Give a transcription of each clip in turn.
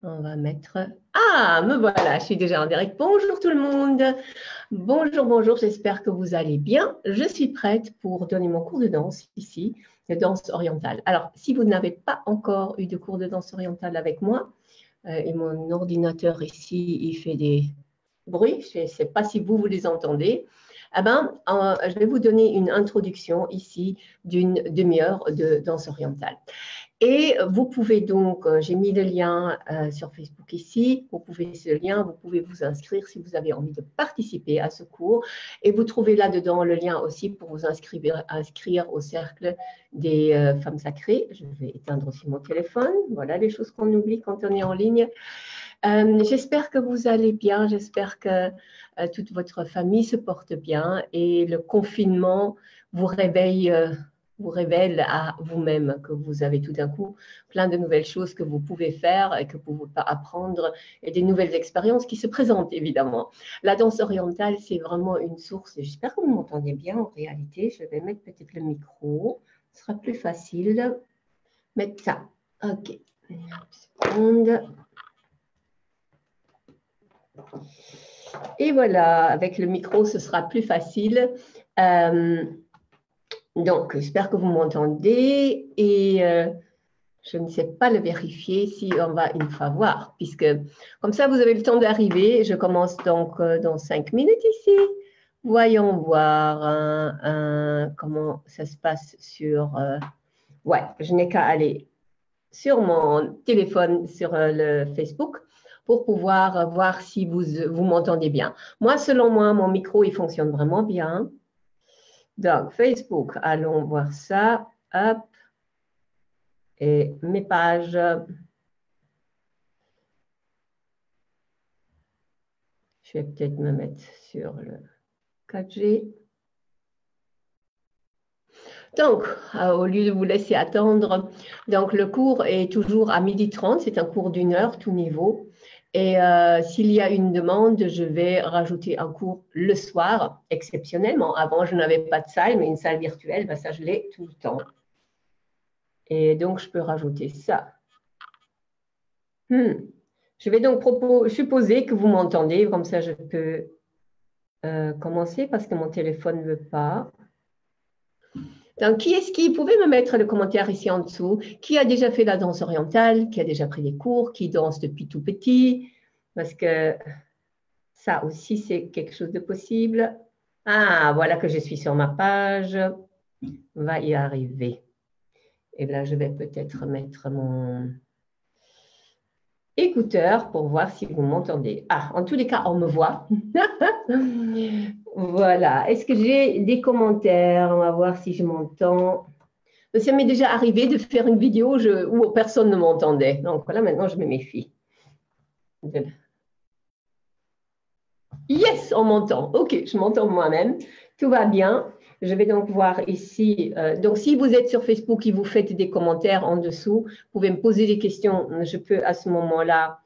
On va mettre… Ah, me voilà, je suis déjà en direct. Bonjour tout le monde. Bonjour, bonjour, j'espère que vous allez bien. Je suis prête pour donner mon cours de danse ici, de danse orientale. Alors, si vous n'avez pas encore eu de cours de danse orientale avec moi, et mon ordinateur ici, il fait des bruits, je ne sais pas si vous les entendez, eh ben, je vais vous donner une introduction ici d'une demi-heure de danse orientale. Et vous pouvez donc, j'ai mis le lien sur Facebook ici, vous pouvez vous inscrire si vous avez envie de participer à ce cours. Et vous trouvez là-dedans le lien aussi pour vous inscrire au cercle des femmes sacrées. Je vais éteindre aussi mon téléphone. Voilà les choses qu'on oublie quand on est en ligne. J'espère que vous allez bien, j'espère que toute votre famille se porte bien et le confinement vous révèle à vous-même que vous avez tout d'un coup plein de nouvelles choses que vous pouvez faire et que vous pouvez apprendre et des nouvelles expériences qui se présentent évidemment. La danse orientale, c'est vraiment une source, j'espère que vous m'entendez bien en réalité, je vais mettre peut-être le micro, ce sera plus facile. Mettre ça, ok, une seconde. Et voilà, avec le micro, ce sera plus facile. Donc, j'espère que vous m'entendez et je ne sais pas le vérifier si on va une fois voir, puisque comme ça, vous avez le temps d'arriver. Je commence donc dans 5 minutes ici. Voyons voir comment ça se passe sur… ouais, je n'ai qu'à aller sur mon téléphone, sur le Facebook, pour pouvoir voir si vous m'entendez bien. Moi, selon moi, mon micro, il fonctionne vraiment bien. Donc, Facebook, allons voir ça. Hop. Et mes pages. Je vais peut-être me mettre sur le 4G. Donc, au lieu de vous laisser attendre, donc le cours est toujours à 12h30. C'est un cours d'1 heure, tout niveau. Et s'il y a une demande, je vais rajouter un cours le soir, exceptionnellement. Avant, je n'avais pas de salle, mais une salle virtuelle, ben ça, je l'ai tout le temps. Et donc, je peux rajouter ça. Je vais donc supposer que vous m'entendez, comme ça, je peux commencer parce que mon téléphone ne veut pas. Donc, qui pouvait me mettre le commentaire ici en dessous? Qui a déjà fait la danse orientale? Qui a déjà pris des cours? Qui danse depuis tout petit? Parce que ça aussi, c'est quelque chose de possible. Ah, voilà que je suis sur ma page. On va y arriver. Et là, je vais peut-être mettre mon écouteur pour voir si vous m'entendez. Ah, en tous les cas, on me voit. Voilà. Est-ce que j'ai des commentaires? On va voir si je m'entends. Ça m'est déjà arrivé de faire une vidéo où personne ne m'entendait. Donc voilà, maintenant, je me méfie. Yes, on m'entend. OK, je m'entends moi-même. Tout va bien. Je vais donc voir ici. Donc, si vous êtes sur Facebook et vous faites des commentaires en dessous, vous pouvez me poser des questions. Je peux à ce moment-là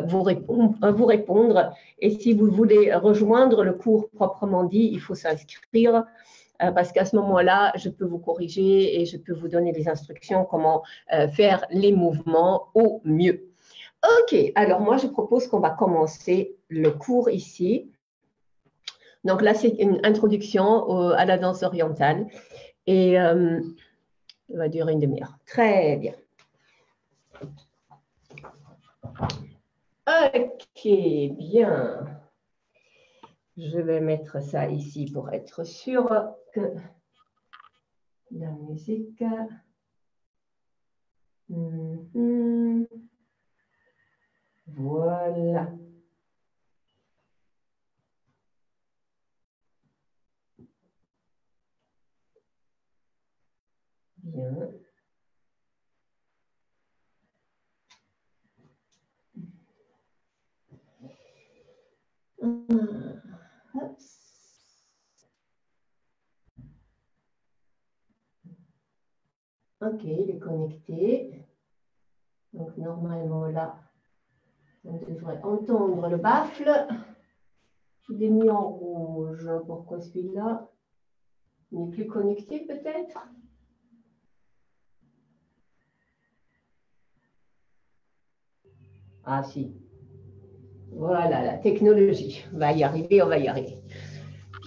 vous répondre. Et si vous voulez rejoindre le cours proprement dit, il faut s'inscrire. Parce qu'à ce moment-là, je peux vous corriger et je peux vous donner les instructions comment faire les mouvements au mieux. OK, alors moi, je propose qu'on va commencer le cours ici. Donc là, c'est une introduction à la danse orientale et ça va durer une demi-heure. Très bien. OK, bien. Je vais mettre ça ici pour être sûr que la musique… Voilà. Bien. OK, il est connecté. Donc, normalement, là, on devrait entendre le baffle. Il est mis en rouge. Pourquoi celui-là n'est plus connecté, peut-être? Ah si. Voilà, la technologie. On va y arriver, on va y arriver.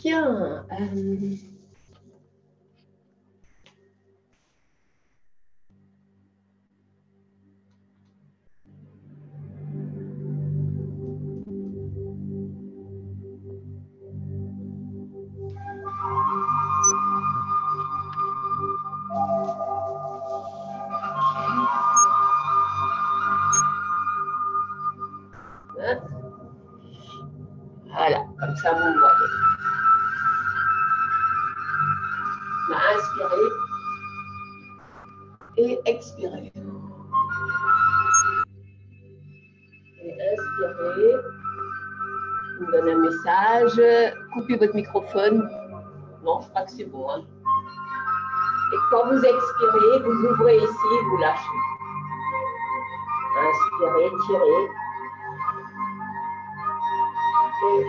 Bien. Voilà, comme ça vous me voyez. On a inspiré et expiré. Et inspiré. Je vous donne un message. Coupez votre microphone. Non, je crois que c'est bon. Hein. Et quand vous expirez, vous ouvrez ici, vous lâchez. Inspirez, tirez. Et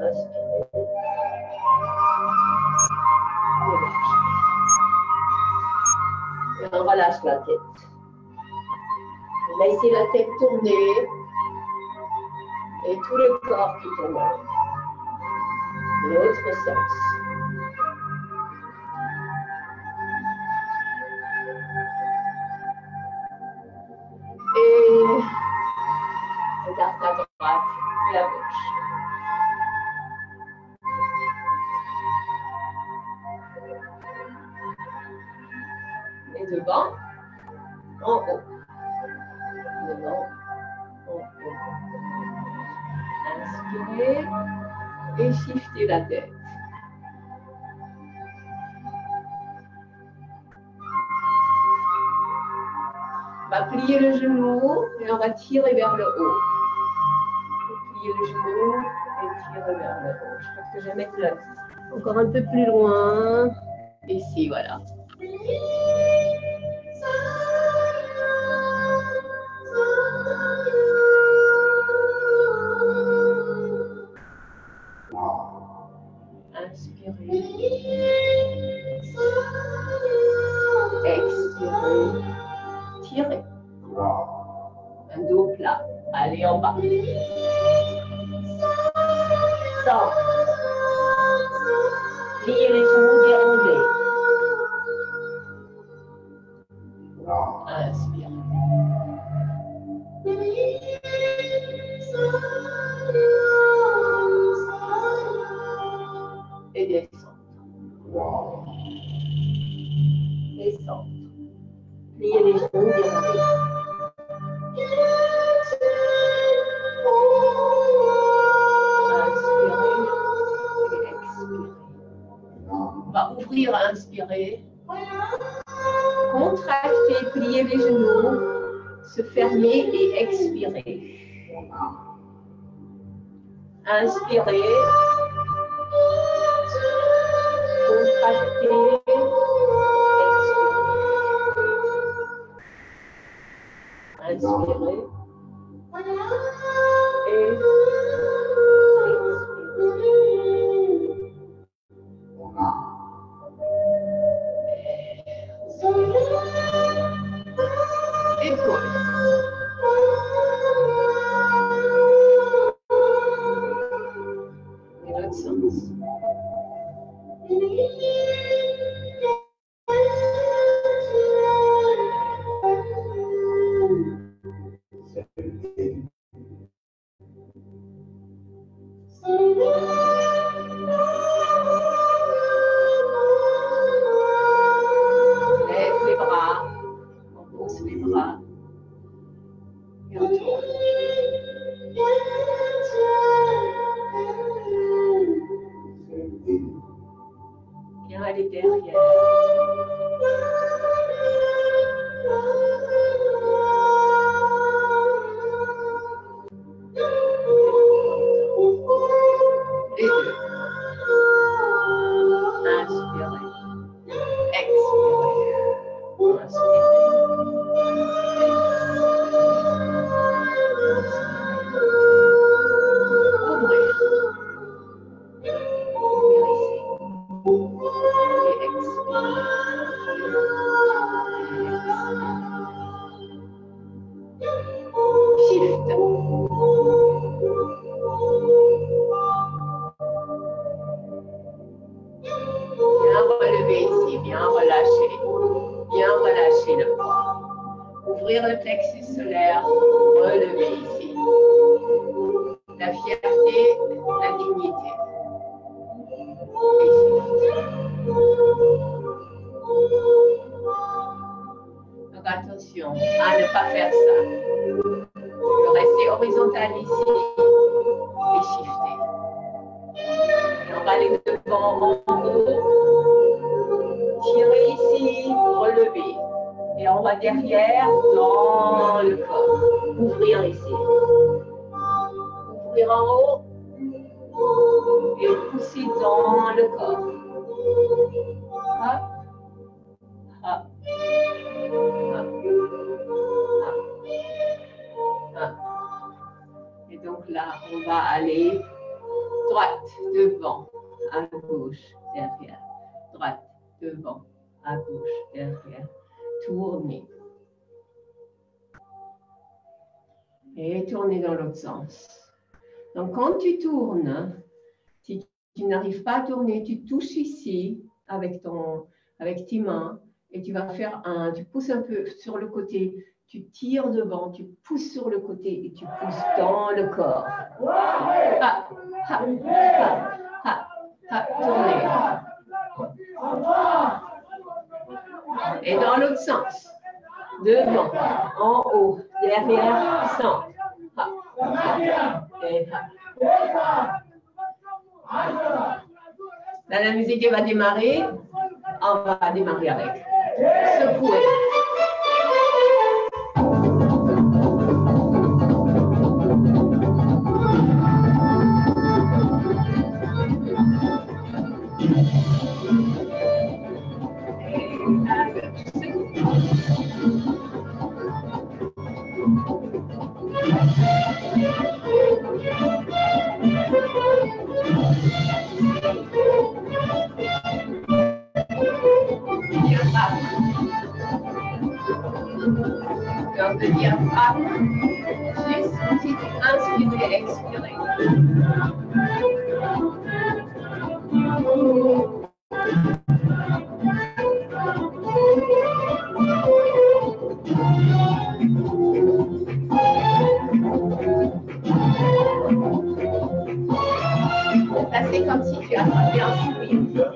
inspirez. Et lâchez. Et on relâche la tête. On laissez la tête tourner. Et tout le corps qui tourne. L'autre sens. Et regarde à droite et à gauche. Et devant, en haut. Devant, en haut. Inspirez et shiftez la tête. On va plier le genou et on va tirer vers le haut. Plier le genou et tirer vers le haut. Je pense que je vais mettre là, encore un peu plus loin. Ici, voilà. Inspirez. Expirez. Tirez. Un dos plat. Allez en bas. Sort. Pliez les genoux, déroulez. Inspire. Et descendre. Descendre. Pliez les genoux, déroulez. Inspirez et expirez. On va ouvrir, inspirer. Contracter, plier les genoux, se fermer et expirer. Inspirez. Contracter. Expirer. Inspirez. Et expirez. Et pause. Et l'autre sens. Lève les bras, on pousse les bras et on tourne. Bien aller derrière. shift. Bien relever ici, bien relâcher. Bien relâcher le poids. Ouvrir le plexus solaire, relever ici. La fierté, la dignité. Et donc attention à ne pas faire ça. Rester horizontal ici et shifter. Et on va aller devant en haut. Tirer ici, relever. Et on va derrière dans le corps. Ouvrir ici. Ouvrir en haut. Et pousser dans le corps. Hop. Hop. Hop. Hop. Hop. Et donc là, on va aller droite, devant, à gauche, derrière. Droite, devant, à gauche, derrière. Tourner. Et tourner dans l'autre sens. Donc, quand tu tournes, si tu n'arrives pas à tourner, tu touches ici avec tes mains et tu vas faire tu pousses un peu sur le côté, tu tires devant, tu pousses sur le côté et tu pousses dans le corps. Ha, ha, ha, ha, tournez. Et dans l'autre sens. Devant, en haut, derrière, centre. Et là, la musique va démarrer. On va démarrer avec. Secouer. Donc, le diaphragme, juste si tu inspires et expires. Là, c'est comme si tu attrapais un sourire.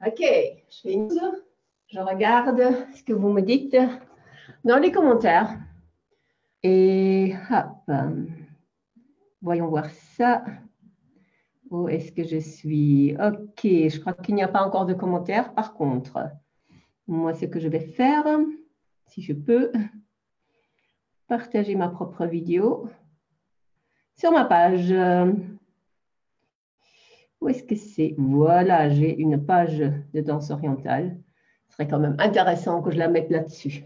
Ok, je fais une pause. Je regarde ce que vous me dites dans les commentaires. Et hop, voyons voir ça. Où est-ce que je suis? Ok, je crois qu'il n'y a pas encore de commentaires. Par contre, moi, ce que je vais faire, si je peux, partager ma propre vidéo sur ma page. Où est-ce que c'est? Voilà, j'ai une page de danse orientale. Ce serait quand même intéressant que je la mette là-dessus.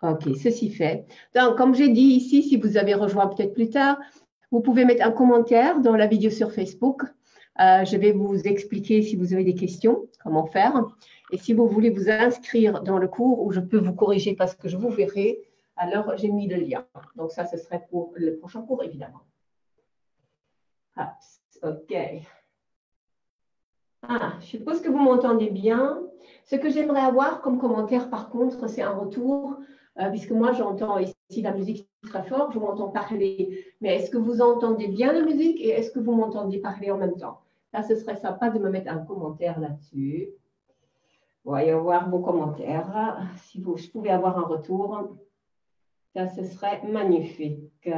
Ok, ceci fait. Donc, comme j'ai dit ici, si vous avez rejoint peut-être plus tard, vous pouvez mettre un commentaire dans la vidéo sur Facebook. Je vais vous expliquer si vous avez des questions, comment faire. Et si vous voulez vous inscrire dans le cours où je peux vous corriger parce que je vous verrai, alors j'ai mis le lien. Donc, ça, ce serait pour le prochain cours, évidemment. Ah, ok. Je suppose que vous m'entendez bien. Ce que j'aimerais avoir comme commentaire, par contre, c'est un retour, puisque moi, j'entends ici la musique très fort, je m'entends parler. Mais est-ce que vous entendez bien la musique et est-ce que vous m'entendez parler en même temps? Là, ce serait sympa de me mettre un commentaire là-dessus. Voyons voir vos commentaires. Si je pouvais avoir un retour, ça, ce serait magnifique.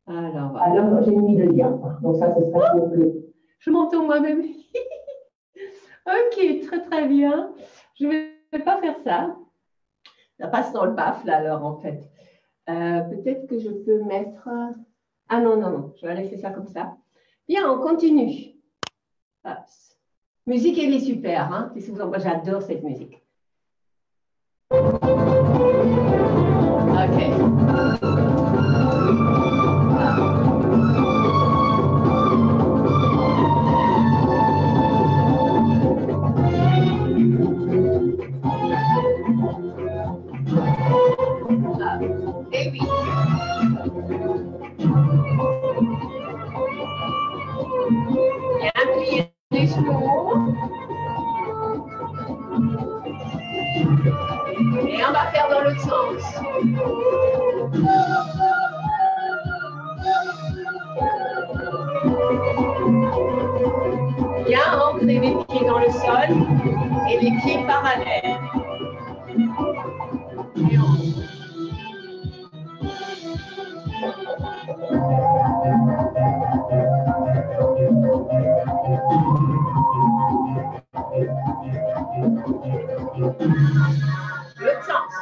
Alors j'ai mis le lien. Donc, ça, ce serait pour le... Je m'entends moi-même. Ok, très très bien. Je ne vais pas faire ça. Ça passe dans le baffle alors en fait. Peut-être que je peux mettre… Ah non, non, non, je vais laisser ça comme ça. Bien, on continue. Hop. Musique, elle est super. Hein. Moi, j'adore cette musique. OK. Et oui. Bien plier les genoux. Et on va faire dans l'autre sens. Bien ancrer les pieds dans le sol et les pieds parallèles. Et on… L'autre sens.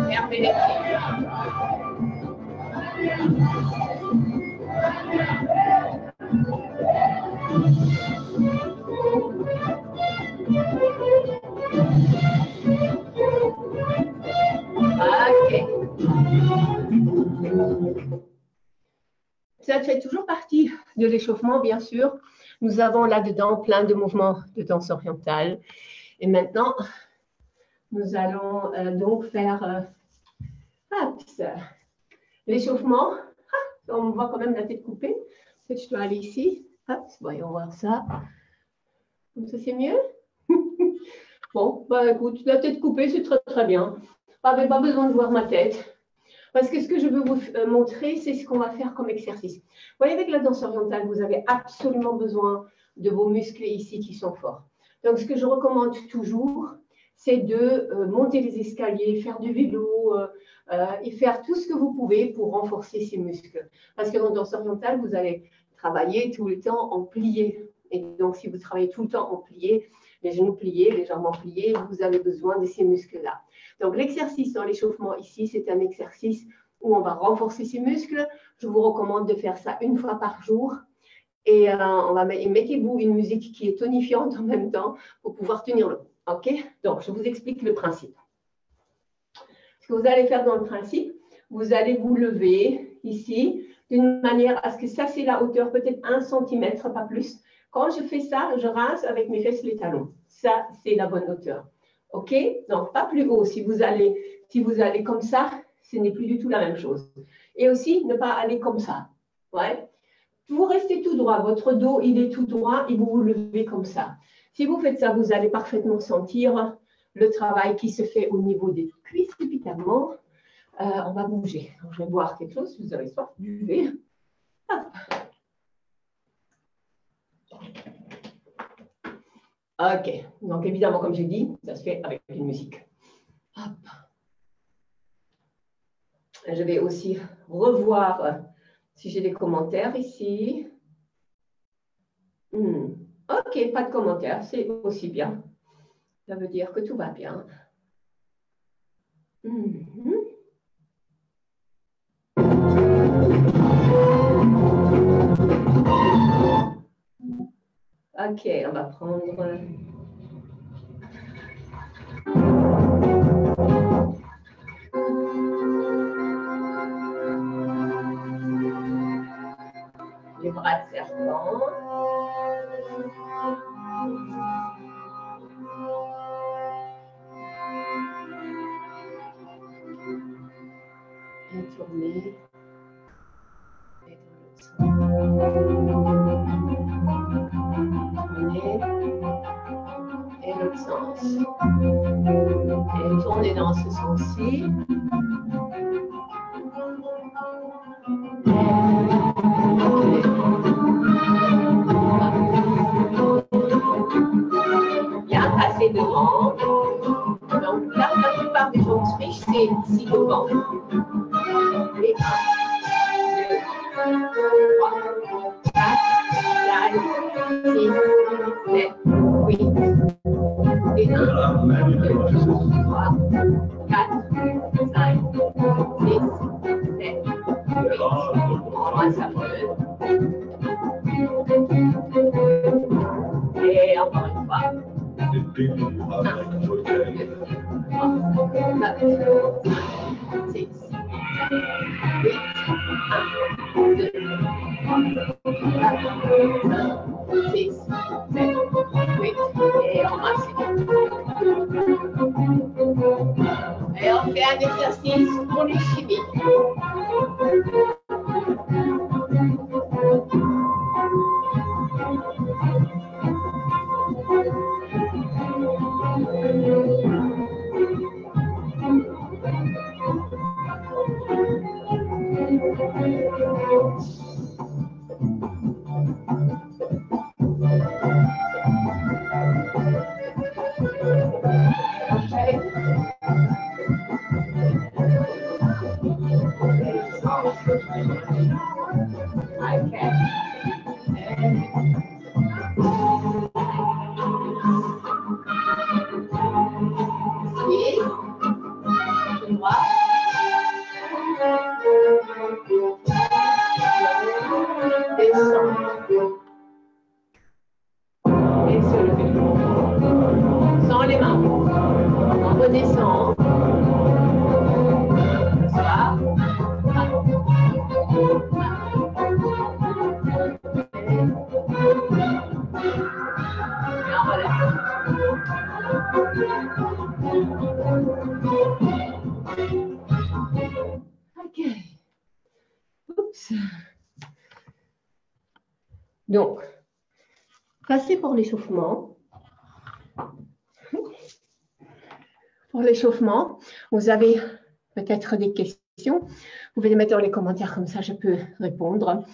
Fermez les pieds. OK. Ça fait toujours partie de l'échauffement, bien sûr. Nous avons là-dedans plein de mouvements de danse orientale. Et maintenant, nous allons donc faire l'échauffement. On voit quand même la tête coupée. Peut-être que je dois aller ici. Hop, voyons voir ça. Comme ça, c'est mieux. Bon, bah écoute, la tête coupée, c'est très très bien. Pas besoin de voir ma tête. Parce que ce que je veux vous montrer, c'est ce qu'on va faire comme exercice. Vous voyez, avec la danse orientale, vous avez absolument besoin de vos muscles ici qui sont forts. Donc, ce que je recommande toujours, c'est de monter les escaliers, faire du vélo et faire tout ce que vous pouvez pour renforcer ces muscles. Parce que dans la danse orientale, vous allez travailler tout le temps en plié. Et donc, si vous travaillez tout le temps en plié, les genoux pliés, les jambes pliées, vous avez besoin de ces muscles-là. Donc, l'exercice dans l'échauffement ici, c'est un exercice où on va renforcer ces muscles. Je vous recommande de faire ça une fois par jour. Et mettez-vous une musique qui est tonifiante en même temps pour pouvoir tenir le coup. OK? Donc, je vous explique le principe. Ce que vous allez faire dans le principe, vous allez vous lever ici d'une manière à ce que ça, c'est la hauteur, peut-être 1 cm, pas plus. Quand je fais ça, je rince avec mes fesses les talons. Ça, c'est la bonne hauteur. OK? Donc, pas plus haut. Si vous allez comme ça, ce n'est plus du tout la même chose. Et aussi, ne pas aller comme ça. Ouais? Vous restez tout droit. Votre dos, il est tout droit et vous vous levez comme ça. Si vous faites ça, vous allez parfaitement sentir le travail qui se fait au niveau des cuisses, évidemment. On va bouger. Donc, je vais boire quelque chose. Si vous avez soif, buvez. Hop. OK. Donc, évidemment, comme j'ai dit, ça se fait avec une musique. Hop. Je vais aussi revoir si j'ai des commentaires ici. OK, pas de commentaires, c'est aussi bien. Ça veut dire que tout va bien. OK, on va prendre… les bras de serpent. Et tourner. Et dans l'autre sens. Et l'autre sens. Et tourner dans ce sens-ci. Bien, passer devant. Donc là, la plupart des gens trichent, c'est ici devant. Embrasse un peu. Et encore une fois. 6, 8, 1, 2, 3, 4, 6, 7, 8, et embrassez. Et on fait un exercice pour les chimies. Donc, passez pour l'échauffement. Pour l'échauffement, vous avez peut-être des questions. Vous pouvez les mettre dans les commentaires, comme ça je peux répondre.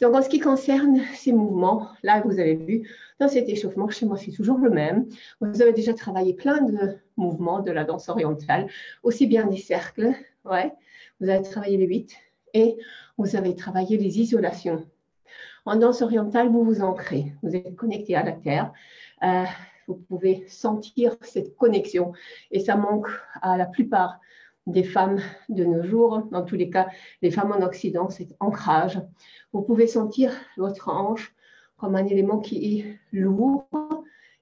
Donc, en ce qui concerne ces mouvements, là, vous avez vu, dans cet échauffement, chez moi, c'est toujours le même. Vous avez déjà travaillé plein de mouvements de la danse orientale, aussi bien des cercles, ouais. Vous avez travaillé les 8 et vous avez travaillé les isolations. En danse orientale, vous vous ancrez, vous êtes connecté à la terre. Vous pouvez sentir cette connexion et ça manque à la plupart des femmes de nos jours. Dans tous les cas, les femmes en Occident, cet ancrage. Vous pouvez sentir votre hanche comme un élément qui est lourd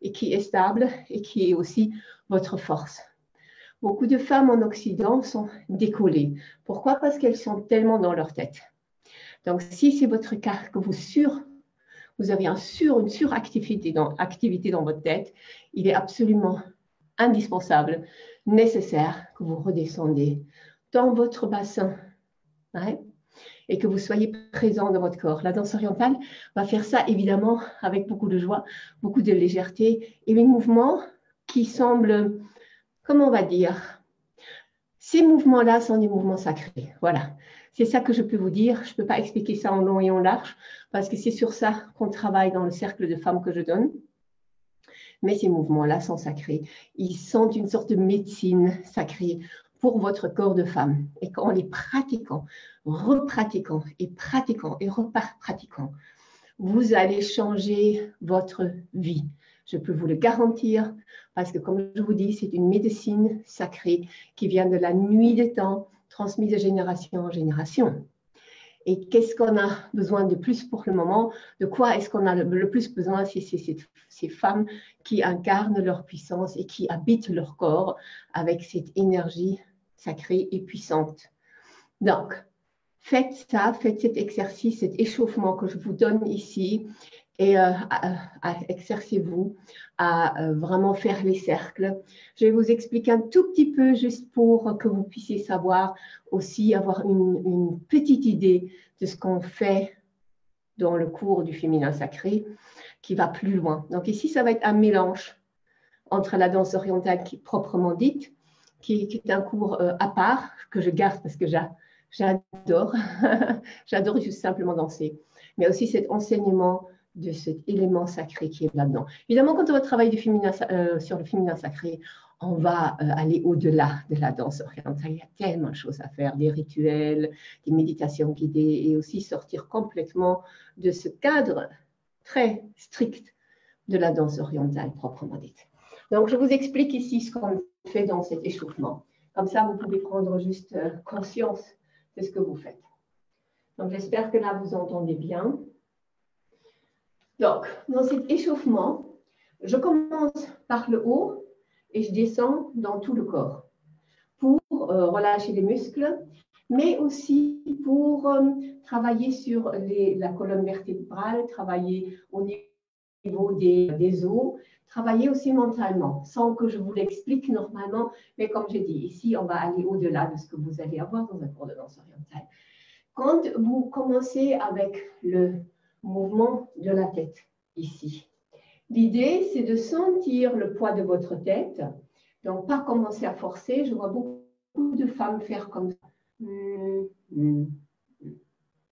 et qui est stable et qui est aussi votre force. Beaucoup de femmes en Occident sont décollées. Pourquoi? Parce qu'elles sont tellement dans leur tête. Donc, si c'est votre cas, que vous avez une suractivité dans votre tête, il est absolument indispensable, nécessaire que vous redescendez dans votre bassin, ouais, et que vous soyez présent dans votre corps. La danse orientale va faire ça évidemment avec beaucoup de joie, beaucoup de légèreté et des mouvements qui semblent, comment on va dire, ces mouvements-là sont des mouvements sacrés. Voilà, c'est ça que je peux vous dire. Je ne peux pas expliquer ça en long et en large parce que c'est sur ça qu'on travaille dans le cercle de femmes que je donne. Mais ces mouvements-là sont sacrés. Ils sont une sorte de médecine sacrée pour votre corps de femme. Et qu'en les pratiquant, repratiquant et pratiquant et repratiquant, vous allez changer votre vie. Je peux vous le garantir parce que, comme je vous dis, c'est une médecine sacrée qui vient de la nuit des temps, transmise de génération en génération. Et qu'est-ce qu'on a besoin de plus pour le moment? De quoi est-ce qu'on a le plus besoin? C'est ces femmes qui incarnent leur puissance et qui habitent leur corps avec cette énergie sacrée et puissante. Donc, faites ça, faites cet exercice, cet échauffement que je vous donne ici et exercez-vous à vraiment faire les cercles. Je vais vous expliquer un tout petit peu juste pour que vous puissiez savoir aussi, avoir une petite idée de ce qu'on fait dans le cours du féminin sacré qui va plus loin. Donc ici, ça va être un mélange entre la danse orientale qui est proprement dite, qui est un cours à part que je garde parce que j'adore. J'adore juste simplement danser. Mais aussi cet enseignement de cet élément sacré qui est là-dedans. Évidemment, quand on va travailler sur le féminin sacré, on va aller au-delà de la danse orientale. Il y a tellement de choses à faire, des rituels, des méditations guidées et aussi sortir complètement de ce cadre très strict de la danse orientale proprement dite. Donc, je vous explique ici ce qu'on fait dans cet échauffement. Comme ça, vous pouvez prendre juste conscience de ce que vous faites. Donc, j'espère que là, vous entendez bien. Donc, dans cet échauffement, je commence par le haut et je descends dans tout le corps pour relâcher les muscles, mais aussi pour travailler sur la colonne vertébrale, travailler au niveau des os, travailler aussi mentalement, sans que je vous l'explique normalement, mais comme j'ai dit, ici, on va aller au-delà de ce que vous allez avoir dans un cours de danse orientale. Quand vous commencez avec le mouvement de la tête, ici, l'idée, c'est de sentir le poids de votre tête, donc pas commencer à forcer. Je vois beaucoup de femmes faire comme ça.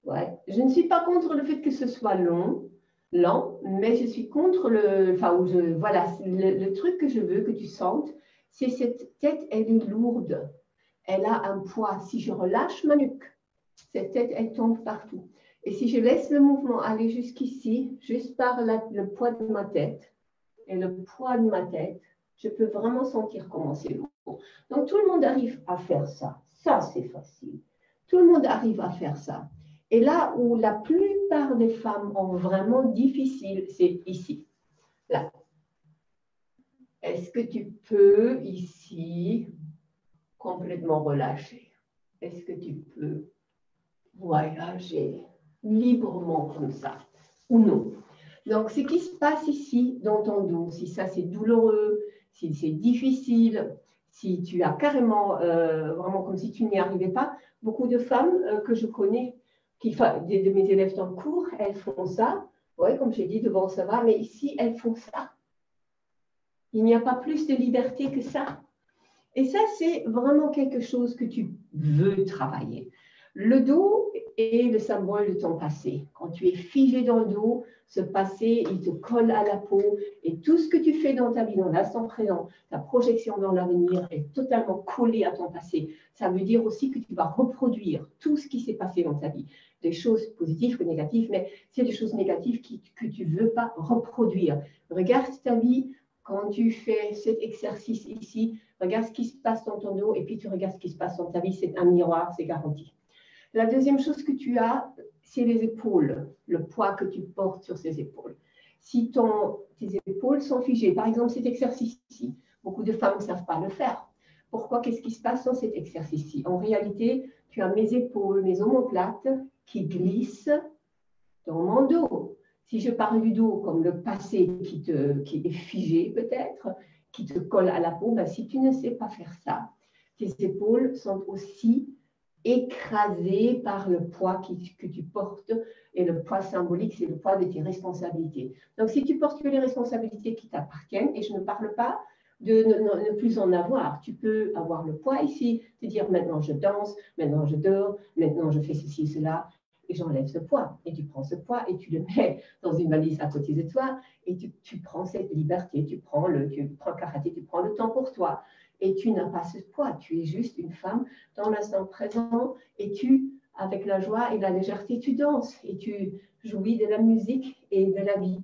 Ouais. Je ne suis pas contre le fait que ce soit lent, mais je suis contre voilà, le truc que je veux que tu sentes, c'est cette tête, elle est lourde, elle a un poids. Si je relâche ma nuque, cette tête, elle tombe partout. Et si je laisse le mouvement aller jusqu'ici, juste par le poids de ma tête et le poids de ma tête, je peux vraiment sentir comment c'est lourd. Donc, tout le monde arrive à faire ça. Ça, c'est facile. Tout le monde arrive à faire ça. Et là où la plupart des femmes ont vraiment difficile, c'est ici. Là. Est-ce que tu peux ici complètement relâcher? Est-ce que tu peux voyager librement comme ça ou non? Donc, ce qui se passe ici dans ton dos, si ça c'est douloureux, si c'est difficile, si tu as carrément, vraiment comme si tu n'y arrivais pas, beaucoup de femmes que je connais, de mes élèves dans le cours, elles font ça. Oui, comme j'ai dit, devant ça va, mais ici, elles font ça. Il n'y a pas plus de liberté que ça. Et ça, c'est vraiment quelque chose que tu veux travailler. Le dos est le symbole de ton passé. Quand tu es figé dans le dos, ce passé, il te colle à la peau et tout ce que tu fais dans ta vie, dans l'instant présent, ta projection dans l'avenir est totalement collée à ton passé. Ça veut dire aussi que tu vas reproduire tout ce qui s'est passé dans ta vie. Des choses positives ou négatives, mais c'est des choses négatives que tu ne veux pas reproduire. Regarde ta vie quand tu fais cet exercice ici, regarde ce qui se passe dans ton dos et puis tu regardes ce qui se passe dans ta vie. C'est un miroir, c'est garanti. La deuxième chose que tu as, c'est les épaules, le poids que tu portes sur ces épaules. Si tes épaules sont figées, par exemple cet exercice-ci, beaucoup de femmes ne savent pas le faire. Pourquoi? Qu'est-ce qui se passe dans cet exercice-ci? En réalité, tu as mes épaules, mes omoplates qui glissent dans mon dos. Si je parle du dos comme le passé qui est figé peut-être, qui te colle à la peau, ben, si tu ne sais pas faire ça, tes épaules sont aussi écrasées par le poids que tu portes. Et le poids symbolique, c'est le poids de tes responsabilités. Donc, si tu portes que les responsabilités qui t'appartiennent, et je ne parle pas de ne plus en avoir, tu peux avoir le poids ici, te dire maintenant je danse, maintenant je dors, maintenant je fais ceci, cela, et j'enlève ce poids. Et tu prends ce poids et tu le mets dans une valise à côté de toi et tu prends cette liberté, tu prends karaté, tu prends le temps pour toi. Et tu n'as pas ce poids, tu es juste une femme dans l'instant présent et avec la joie et la légèreté, tu danses et tu jouis de la musique et de la vie.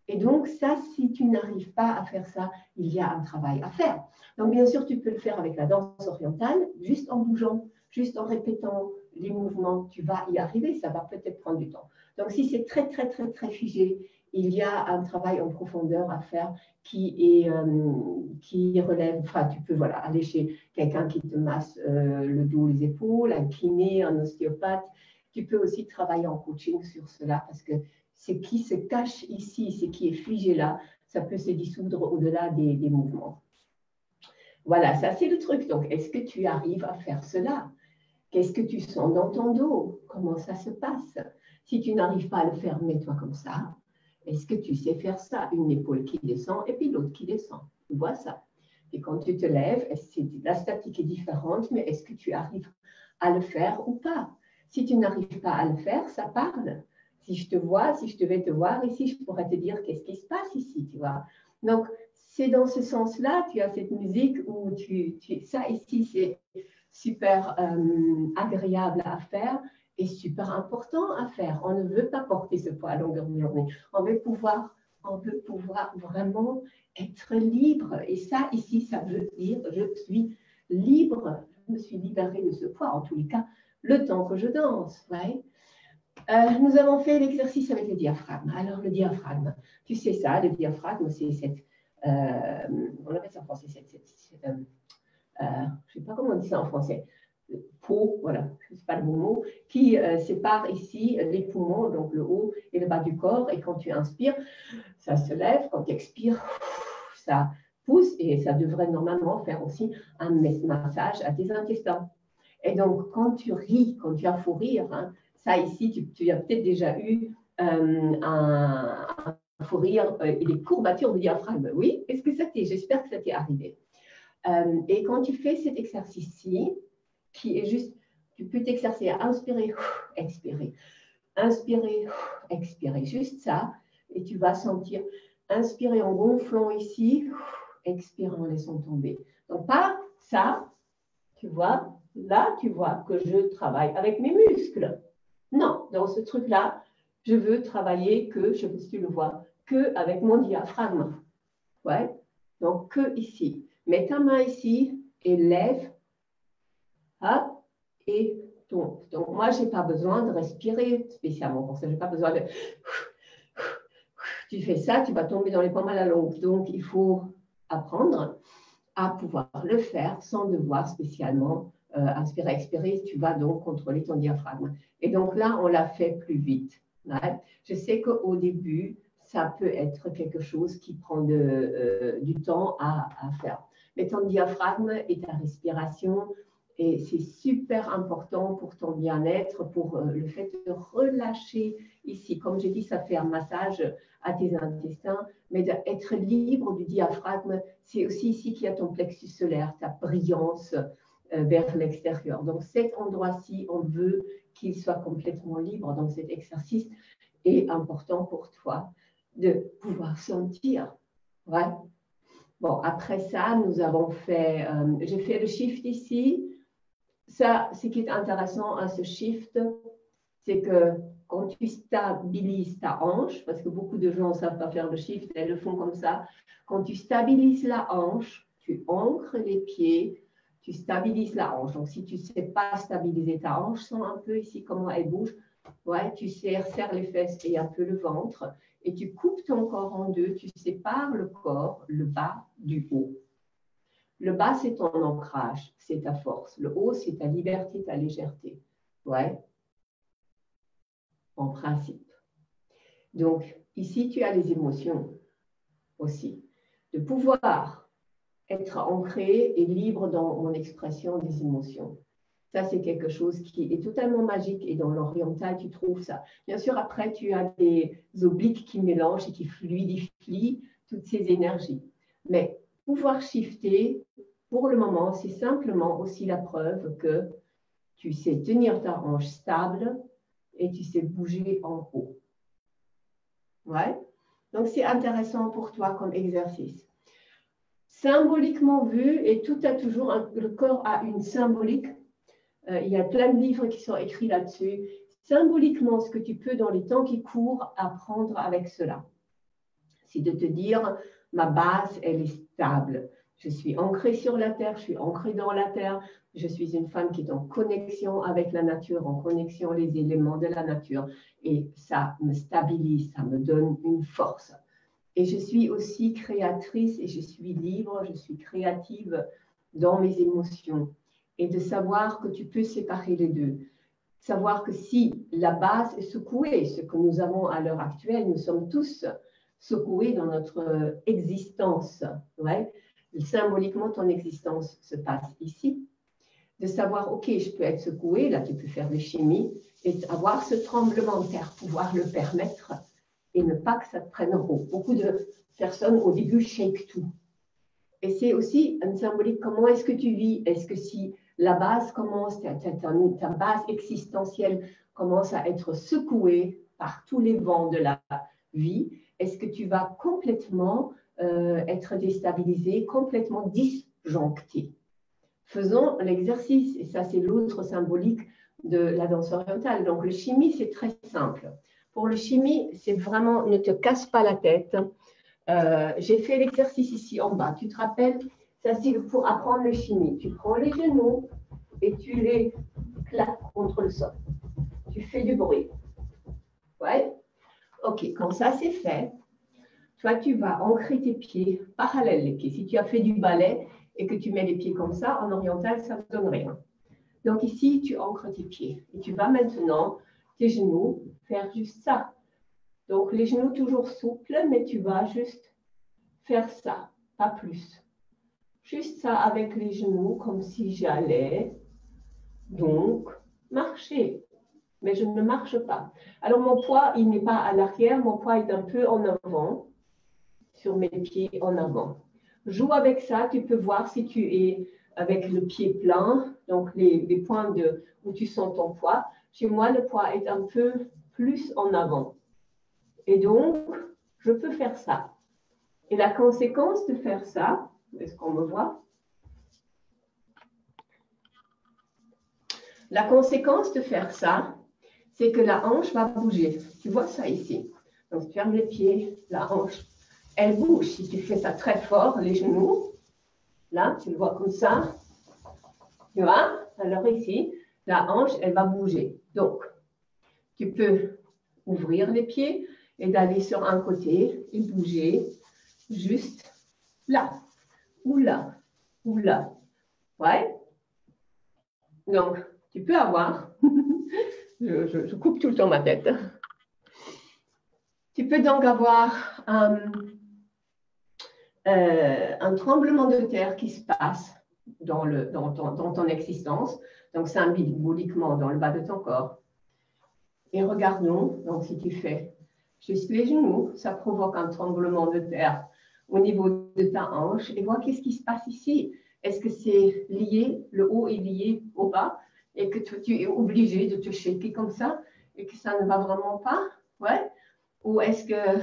Et donc ça, si tu n'arrives pas à faire ça, il y a un travail à faire. Donc bien sûr, tu peux le faire avec la danse orientale, juste en bougeant, juste en répétant les mouvements, tu vas y arriver, ça va peut-être prendre du temps. Donc si c'est très, très, très, très figé, il y a un travail en profondeur à faire qui relève, enfin tu peux aller chez quelqu'un qui te masse le dos, les épaules, un kiné, un ostéopathe. Tu peux aussi travailler en coaching sur cela parce que ce qui se cache ici, ce qui est figé là, ça peut se dissoudre au-delà des mouvements. Voilà, ça c'est le truc. Donc, est-ce que tu arrives à faire cela? Qu'est-ce que tu sens dans ton dos? Comment ça se passe? Si tu n'arrives pas à le faire, mets-toi comme ça. Est-ce que tu sais faire ça? Une épaule qui descend et puis l'autre qui descend. Tu vois ça? Et quand tu te lèves, la statique est différente, mais est-ce que tu arrives à le faire ou pas? Si tu n'arrives pas à le faire, ça parle. Si je te vois, si je devais te voir ici, je pourrais te dire qu'est-ce qui se passe ici, tu vois? Donc, c'est dans ce sens-là, tu as cette musique où ça ici, c'est super agréable à faire et super important à faire. On ne veut pas porter ce poids à longueur de journée. On veut pouvoir vraiment être libre. Et ça, ici, ça veut dire je suis libre. Je me suis libérée de ce poids, en tous les cas, le temps que je danse. Ouais. Nous avons fait l'exercice avec le diaphragme. Alors, le diaphragme, tu sais ça, le diaphragme, c'est cette, on appelle ça en français, je ne sais pas comment on dit ça en français, peau, voilà, je ne sais pas le bon mot, qui sépare ici les poumons, donc le haut et le bas du corps. Et quand tu inspires, ça se lève. Quand tu expires, ça pousse. Et ça devrait normalement faire aussi un massage à tes intestins. Et donc, quand tu ris, quand tu as fou rire, hein, ça ici, tu as peut-être déjà eu un fou rire et des courbatures du diaphragme. Oui, est-ce que ça t'est? J'espère que ça t'est arrivé. Et quand tu fais cet exercice-ci, qui est juste, tu peux t'exercer à inspirer, expirer, inspirer, expirer, juste ça, et tu vas sentir inspirer en gonflant ici, expirer en laissant tomber. Donc, pas ça, tu vois, là, tu vois que je travaille avec mes muscles. Non, dans ce truc-là, je veux travailler que, je sais pas si tu le vois, que avec mon diaphragme. Ouais, donc que ici. Mets ta main ici et lève, hop, et tombe. Donc, moi, je n'ai pas besoin de respirer spécialement pour ça. Je n'ai pas besoin de... Tu fais ça, tu vas tomber dans les pommes à la longue. Donc, il faut apprendre à pouvoir le faire sans devoir spécialement inspirer, expirer. Tu vas donc contrôler ton diaphragme. Et donc là, on l'a fait plus vite. Ouais. Je sais qu'au début, ça peut être quelque chose qui prend du temps à faire. Mais ton diaphragme et ta respiration, et c'est super important pour ton bien-être, pour le fait de relâcher ici. Comme j'ai dit, ça fait un massage à tes intestins, mais d'être libre du diaphragme, c'est aussi ici qu'il y a ton plexus solaire, ta brillance vers l'extérieur. Donc cet endroit-ci, on veut qu'il soit complètement libre. Donc cet exercice est important pour toi de pouvoir sentir. Ouais. Bon, après ça, nous avons fait, j'ai fait le shift ici. Ça, ce qui est intéressant à ce shift, c'est que quand tu stabilises ta hanche, parce que beaucoup de gens ne savent pas faire le shift, elles le font comme ça, quand tu stabilises la hanche, tu ancres les pieds, tu stabilises la hanche. Donc, si tu ne sais pas stabiliser ta hanche, sens un peu ici comment elle bouge. Ouais, tu serres les fesses et un peu le ventre, et tu coupes ton corps en deux, tu sépares le corps, le bas du haut. Le bas, c'est ton ancrage, c'est ta force. Le haut, c'est ta liberté, ta légèreté. Ouais, en principe. Donc, ici, tu as les émotions aussi. De pouvoir être ancré et libre dans mon expression des émotions. Ça, c'est quelque chose qui est totalement magique et dans l'oriental, tu trouves ça. Bien sûr, après, tu as des obliques qui mélangent et qui fluidifient toutes ces énergies. Mais pouvoir shifter, pour le moment, c'est simplement aussi la preuve que tu sais tenir ta hanche stable et tu sais bouger en haut. Ouais. Donc, c'est intéressant pour toi comme exercice. Symboliquement vu, et tout a toujours, le corps a une symbolique. Il y a plein de livres qui sont écrits là-dessus. Symboliquement, ce que tu peux, dans les temps qui courent, apprendre avec cela, c'est de te dire, ma base, elle est stable. Je suis ancrée sur la terre, je suis ancrée dans la terre. Je suis une femme qui est en connexion avec la nature, en connexion les éléments de la nature. Et ça me stabilise, ça me donne une force. Et je suis aussi créatrice et je suis libre, je suis créative dans mes émotions. Et de savoir que tu peux séparer les deux. Savoir que si la base est secouée, ce que nous avons à l'heure actuelle, nous sommes tous secoués dans notre existence. Ouais. Symboliquement, ton existence se passe ici. De savoir, OK, je peux être secouée, là tu peux faire des chimies, et avoir ce tremblement de terre, pouvoir le permettre et ne pas que ça te prenne en haut. Beaucoup de personnes au début shake tout. Et c'est aussi une symbolique, comment est-ce que tu vis? Est-ce que si la base commence, ta base existentielle commence à être secouée par tous les vents de la vie, est-ce que tu vas complètement être déstabilisé, complètement disjoncté? Faisons l'exercice, et ça c'est l'autre symbolique de la danse orientale. Donc le shimmy, c'est très simple. Pour le shimmy, c'est vraiment, ne te casse pas la tête. J'ai fait l'exercice ici en bas. Tu te rappelles, ça c'est pour apprendre le shimmy. Tu prends les genoux et tu les claques contre le sol. Tu fais du bruit. Ouais. OK, quand ça c'est fait, toi, tu vas ancrer tes pieds, parallèles les pieds. Si tu as fait du ballet et que tu mets les pieds comme ça, en oriental, ça ne donne rien. Donc ici, tu ancres tes pieds. Et tu vas maintenant, tes genoux, faire juste ça. Donc les genoux toujours souples, mais tu vas juste faire ça, pas plus. Juste ça avec les genoux, comme si j'allais donc marcher. Mais je ne marche pas. Alors mon poids, il n'est pas à l'arrière, mon poids est un peu en avant, sur mes pieds en avant. Joue avec ça, tu peux voir si tu es avec le pied plein, donc les points où tu sens ton poids. Chez moi, le poids est un peu plus en avant. Et donc, je peux faire ça. Et la conséquence de faire ça, est-ce qu'on me voit? La conséquence de faire ça, c'est que la hanche va bouger. Tu vois ça ici. Donc, tu fermes les pieds, la hanche, elle bouge. Si tu fais ça très fort, les genoux, là, tu le vois comme ça. Tu vois? Alors ici, la hanche, elle va bouger. Donc, tu peux ouvrir les pieds et d'aller sur un côté et bouger juste là, ou là, ou là. Ouais? Donc, tu peux avoir, je coupe tout le temps ma tête. Tu peux donc avoir un tremblement de terre qui se passe dans ton existence, donc symboliquement dans le bas de ton corps. Et regardons, donc si tu fais juste les genoux, ça provoque un tremblement de terre au niveau de ta hanche. Et vois qu'est-ce qui se passe ici. Est-ce que c'est lié, le haut est lié au bas, et que tu es obligé de te shaker comme ça, et que ça ne va vraiment pas? Ouais? Ou est-ce que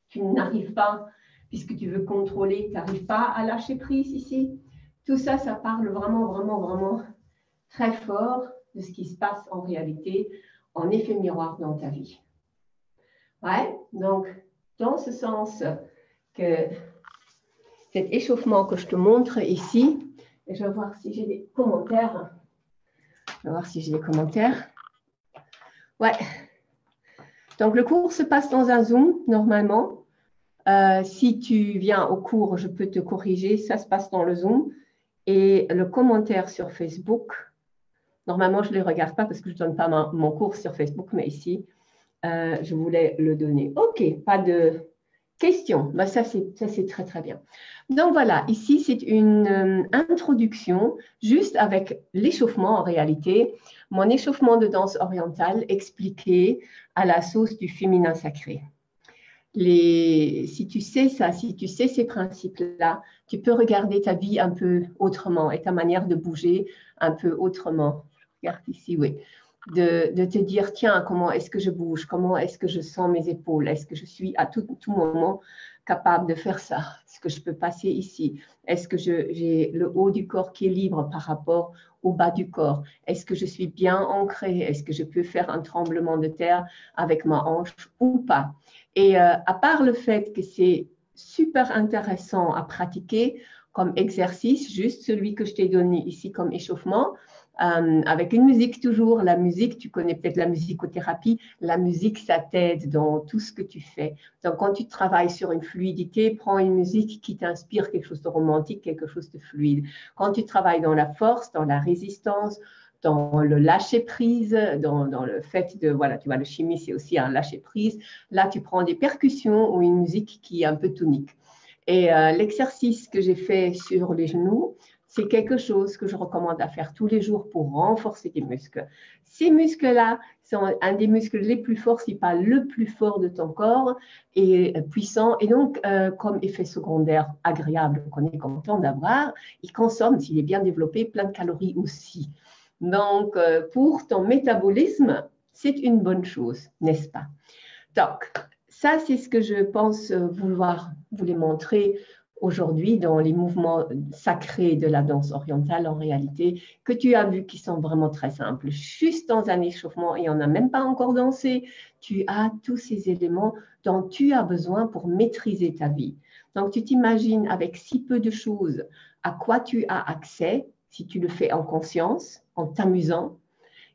tu n'arrives pas, puisque tu veux contrôler, tu n'arrives pas à lâcher prise ici? Tout ça, ça parle vraiment, vraiment, vraiment très fort de ce qui se passe en réalité, en effet miroir dans ta vie. Ouais, donc, dans ce sens que cet échauffement que je te montre ici, et je vais voir si j'ai des commentaires. Je vais voir si j'ai des commentaires. Ouais. Donc, le cours se passe dans un Zoom, normalement. Si tu viens au cours, je peux te corriger. Ça se passe dans le Zoom. Et le commentaire sur Facebook, normalement, je ne les regarde pas parce que je ne donne pas mon cours sur Facebook, mais ici, je voulais le donner. OK, pas de questions. Ben, ça, c'est très, très bien. Donc, voilà, ici, c'est une introduction juste avec l'échauffement en réalité. Mon échauffement de danse orientale expliqué à la sauce du féminin sacré. Si tu sais ça, si tu sais ces principes-là, tu peux regarder ta vie un peu autrement et ta manière de bouger un peu autrement. Je regarde ici, oui. De te dire, tiens, comment est-ce que je bouge? Comment est-ce que je sens mes épaules? Est-ce que je suis à tout moment capable de faire ça? Est-ce que je peux passer ici? Est-ce que j'ai le haut du corps qui est libre par rapport au bas du corps? Est-ce que je suis bien ancrée? Est-ce que je peux faire un tremblement de terre avec ma hanche ou pas? Et à part le fait que c'est super intéressant à pratiquer comme exercice, juste celui que je t'ai donné ici comme échauffement, avec une musique toujours. La musique, tu connais peut-être la musicothérapie, la musique, ça t'aide dans tout ce que tu fais. Donc, quand tu travailles sur une fluidité, prends une musique qui t'inspire quelque chose de romantique, quelque chose de fluide. Quand tu travailles dans la force, dans la résistance, dans le lâcher-prise, dans le fait de, voilà, tu vois, le chimie, c'est aussi un lâcher-prise. Là, tu prends des percussions ou une musique qui est un peu tonique. Et l'exercice que j'ai fait sur les genoux, c'est quelque chose que je recommande à faire tous les jours pour renforcer tes muscles. Ces muscles-là sont un des muscles les plus forts, si pas le plus fort de ton corps, et puissant. Et donc, comme effet secondaire agréable qu'on est content d'avoir, il consomme, s'il est bien développé, plein de calories aussi. Donc, pour ton métabolisme, c'est une bonne chose, n'est-ce pas? Donc, ça, c'est ce que je pense vouloir vous les montrer aujourd'hui dans les mouvements sacrés de la danse orientale en réalité, que tu as vu qui sont vraiment très simples. Juste dans un échauffement, et on n'a même pas encore dansé, tu as tous ces éléments dont tu as besoin pour maîtriser ta vie. Donc, tu t'imagines avec si peu de choses à quoi tu as accès si tu le fais en conscience, en t'amusant,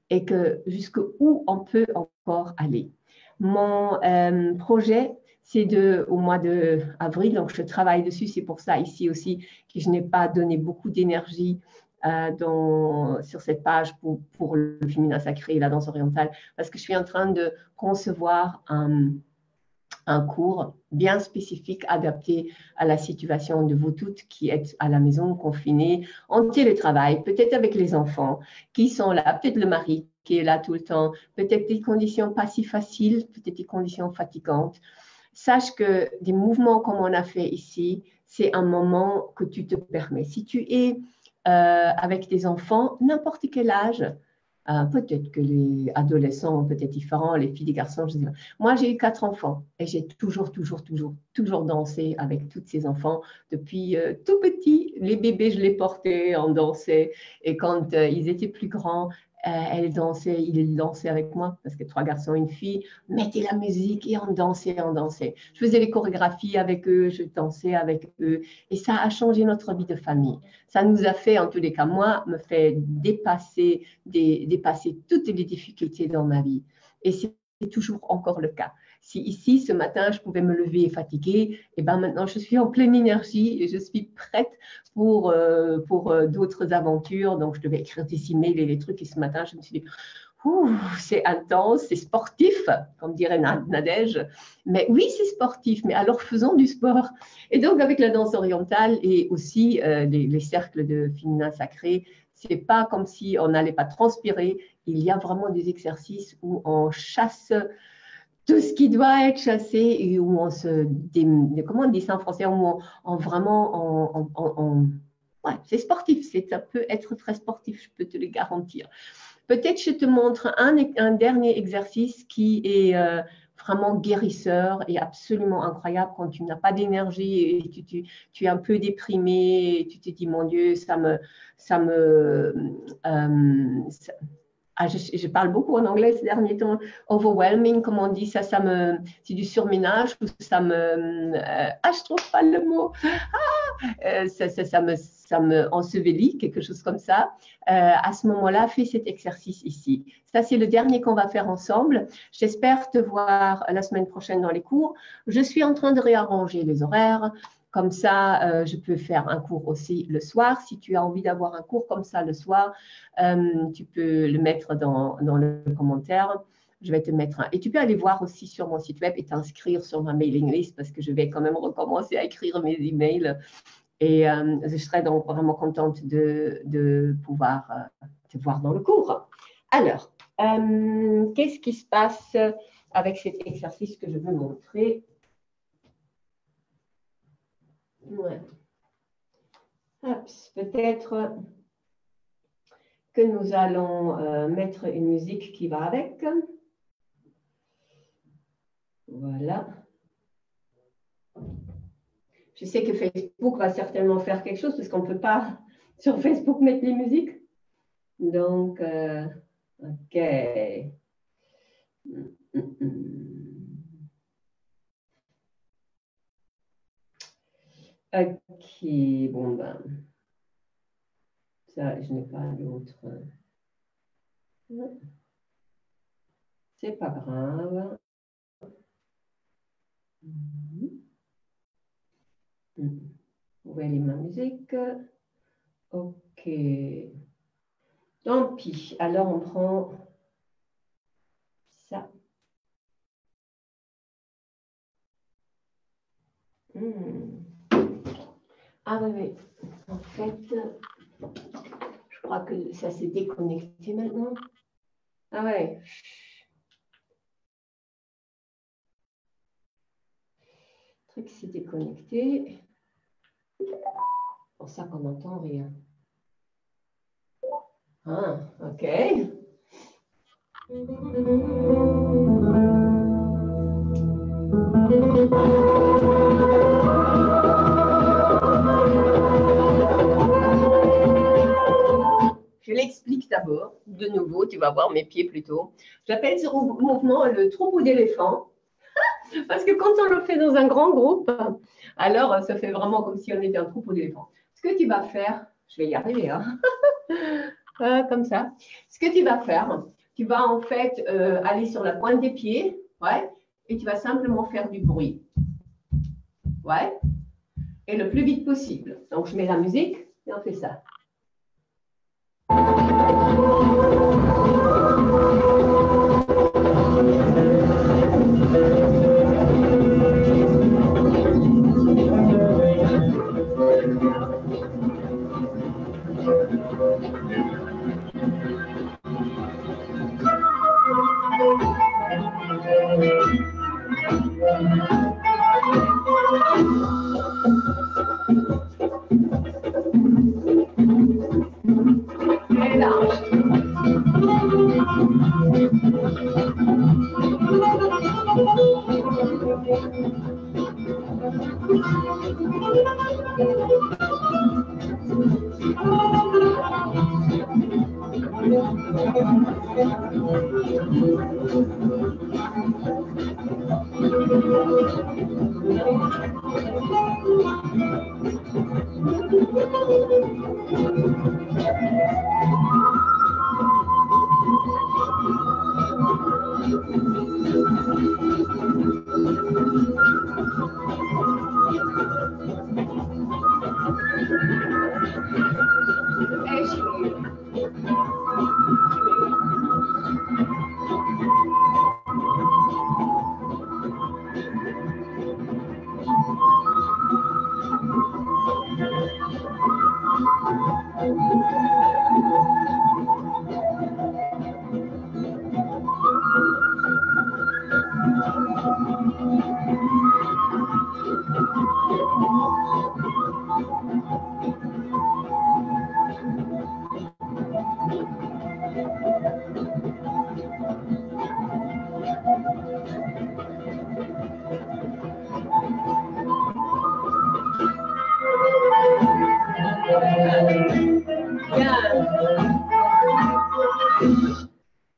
et que jusqu'où on peut encore aller. Mon projet, c'est au mois d'avril, donc je travaille dessus. C'est pour ça ici aussi que je n'ai pas donné beaucoup d'énergie sur cette page pour le féminin sacré et la danse orientale, parce que je suis en train de concevoir un cours bien spécifique, adapté à la situation de vous toutes qui êtes à la maison, confinées, en télétravail, peut-être avec les enfants qui sont là, peut-être le mari qui est là tout le temps, peut-être des conditions pas si faciles, peut-être des conditions fatigantes. Sache que des mouvements comme on a fait ici, c'est un moment que tu te permets. Si tu es avec des enfants, n'importe quel âge, peut-être que les adolescents sont peut-être différents, les filles, les garçons, je sais pas. Moi, j'ai eu 4 enfants et j'ai toujours dansé avec tous ces enfants depuis tout petit. Les bébés, je les portais, on dansait. Et quand ils étaient plus grands, ils dansaient avec moi parce que 3 garçons et une fille mettaient la musique et on dansait, on dansait. Je faisais les chorégraphies avec eux, je dansais avec eux et ça a changé notre vie de famille. Ça nous a fait, en tous les cas, moi, me fait dépasser toutes les difficultés dans ma vie. Et c'est toujours encore le cas. Si ici, ce matin, je pouvais me lever fatiguée, et ben maintenant, je suis en pleine énergie et je suis prête pour d'autres aventures. Donc, je devais écrire des emails et les trucs. Et ce matin, je me suis dit, c'est intense, c'est sportif, comme dirait Nadège. Mais oui, c'est sportif, mais alors faisons du sport. Et donc, avec la danse orientale et aussi les cercles de féminin sacré, c'est pas comme si on n'allait pas transpirer. Il y a vraiment des exercices où on chasse tout ce qui doit être chassé et où on comment on dit ça en français, où ouais, c'est sportif, ça peut être très sportif, je peux te le garantir. Peut-être je te montre un dernier exercice qui est vraiment guérisseur et absolument incroyable quand tu n'as pas d'énergie et tu es un peu déprimé et tu te dis, mon Dieu, je parle beaucoup en anglais ces derniers temps, overwhelming, comme on dit, c'est du surménage, ou je trouve pas le mot, ça me ensevelit, quelque chose comme ça. À ce moment-là, fais cet exercice ici. Ça, c'est le dernier qu'on va faire ensemble. J'espère te voir la semaine prochaine dans les cours. Je suis en train de réarranger les horaires. Comme ça, je peux faire un cours aussi le soir. Si tu as envie d'avoir un cours comme ça le soir, tu peux le mettre dans le commentaire. Je vais te mettre et tu peux aller voir aussi sur mon site web et t'inscrire sur ma mailing list parce que je vais quand même recommencer à écrire mes emails. Et je serai donc vraiment contente de pouvoir te voir dans le cours. Alors, qu'est-ce qui se passe avec cet exercice que je veux montrer? Ouais. Peut-être que nous allons mettre une musique qui va avec. Voilà. Je sais que Facebook va certainement faire quelque chose parce qu'on ne peut pas sur Facebook mettre les musiques. Donc, OK. OK, bon ben, ça, je n'ai pas d'autre. C'est pas grave. Où est ma musique? OK. Tant pis. Alors, on prend ça. Ah oui. En fait, je crois que ça s'est déconnecté maintenant. Ah ouais. Le truc s'est déconnecté. Pour ça qu'on n'entend rien. Ah, OK. Je l'explique d'abord, de nouveau, tu vas voir mes pieds plutôt. J'appelle ce mouvement le troupeau d'éléphants, parce que quand on le fait dans un grand groupe, alors ça fait vraiment comme si on était un troupeau d'éléphants. Ce que tu vas faire, je vais y arriver, hein. Comme ça. Ce que tu vas faire, tu vas en fait aller sur la pointe des pieds Ouais. Et tu vas simplement faire du bruit. Ouais. Et le plus vite possible. Donc, je mets la musique et on fait ça. Et large.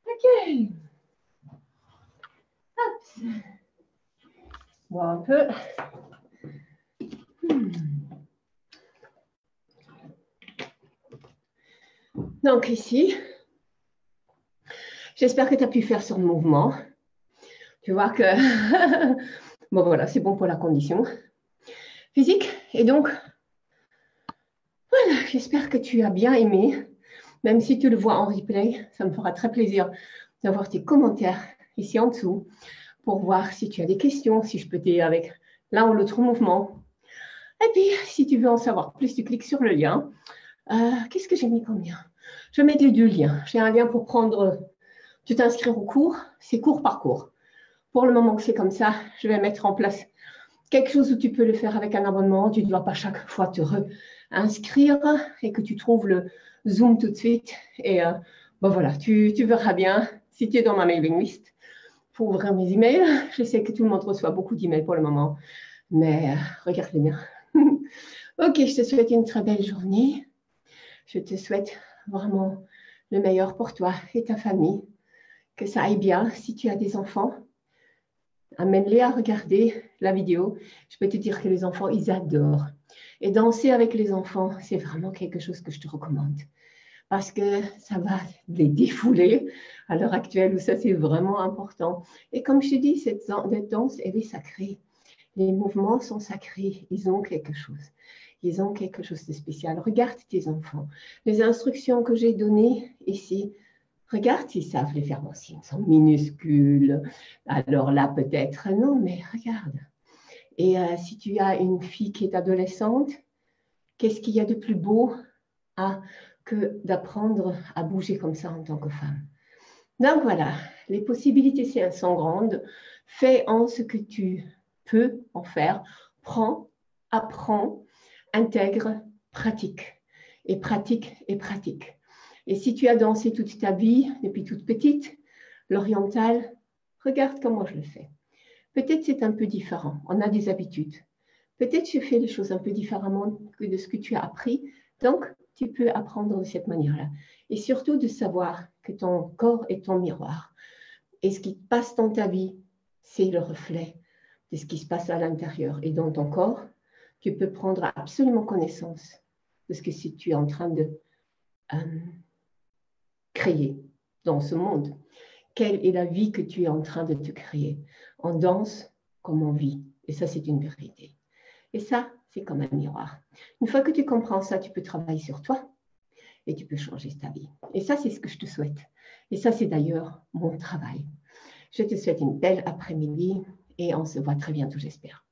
Ok. Hop. Bon, un peu. Donc ici, j'espère que tu as pu faire ce mouvement. Tu vois que, bon voilà, c'est bon pour la condition physique. Et donc, voilà, j'espère que tu as bien aimé. Même si tu le vois en replay, ça me fera très plaisir d'avoir tes commentaires ici en dessous pour voir si tu as des questions, si je peux t'aider avec l'un ou l'autre mouvement. Et puis, si tu veux en savoir plus, tu cliques sur le lien. Qu'est-ce que j'ai mis comme lien? Je vais mettre les deux liens. J'ai un lien pour tu t'inscrire au cours, c'est cours par cours. Pour le moment que c'est comme ça, je vais mettre en place quelque chose où tu peux le faire avec un abonnement. Tu ne dois pas chaque fois te réinscrire et que tu trouves le Zoom tout de suite. Et bon voilà, tu verras bien si tu es dans ma mailing list pour ouvrir mes emails. Je sais que tout le monde reçoit beaucoup d'emails pour le moment, mais regarde les miens. Ok, je te souhaite une très belle journée. Je te souhaite vraiment le meilleur pour toi et ta famille. Que ça aille bien. Si tu as des enfants, amène-les à regarder la vidéo. Je peux te dire que les enfants, ils adorent. Et danser avec les enfants, c'est vraiment quelque chose que je te recommande. Parce que ça va les défouler à l'heure actuelle où ça, c'est vraiment important. Et comme je te dis, cette danse, elle est sacrée. Les mouvements sont sacrés. Ils ont quelque chose. Ils ont quelque chose de spécial. Regarde tes enfants. Les instructions que j'ai données ici, regarde s'ils savent les faire. Bon, s'ils sont minuscules, alors là, peut-être non, mais regarde. Et si tu as une fille qui est adolescente, qu'est-ce qu'il y a de plus beau que d'apprendre à bouger comme ça en tant que femme? Donc voilà, les possibilités sont grandes. Fais en ce que tu peux en faire. Prends, apprends, intègre, pratique. Et pratique et pratique. Et si tu as dansé toute ta vie, depuis toute petite, l'oriental, regarde comment je le fais. Peut-être c'est un peu différent. On a des habitudes. Peut-être je fais les choses un peu différemment que de ce que tu as appris. Donc, tu peux apprendre de cette manière-là. Et surtout de savoir que ton corps est ton miroir. Et ce qui passe dans ta vie, c'est le reflet de ce qui se passe à l'intérieur. Et dans ton corps, tu peux prendre absolument connaissance de ce que tu es en train de créer dans ce monde. quelle est la vie que tu es en train de te créer. On danse comme on vit. Et ça, c'est une vérité. Et ça, c'est comme un miroir. Une fois que tu comprends ça, tu peux travailler sur toi et tu peux changer ta vie. Et ça, c'est ce que je te souhaite. Et ça, c'est d'ailleurs mon travail. Je te souhaite une belle après-midi et on se voit très bientôt, j'espère.